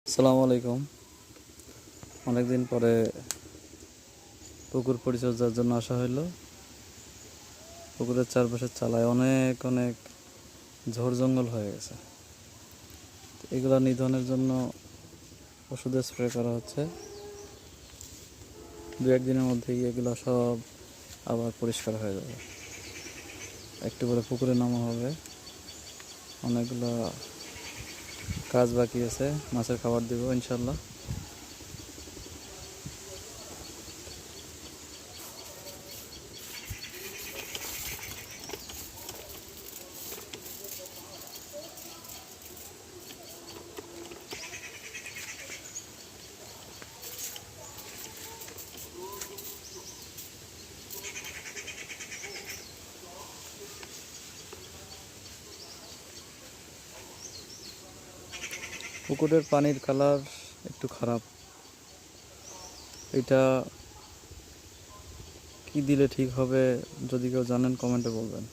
আসসালামু আলাইকুম। অনেকদিন পরে পুকুর পরিচর্যার জন্য আসা হইলো। পুকুরের চারপাশের চালায় অনেক অনেক ঝোড় জঙ্গল হয়ে গেছে। এগুলা নিধনের জন্য ওষুধ স্প্রে করা হচ্ছে। দু একদিনের মধ্যেই এগুলো সব আবার পরিষ্কার হয়ে যাবে। একটু করে পুকুরে নামা হবে। অনেকগুলো কাজ বাকি আছে, মাছের খাবার দিব ইনশাল্লাহ। পুকুরের পানির কালার একটু খারাপ। এটা কি দিলে ঠিক হবে, যদি কেউ জানেন কমেন্টে বলবেন।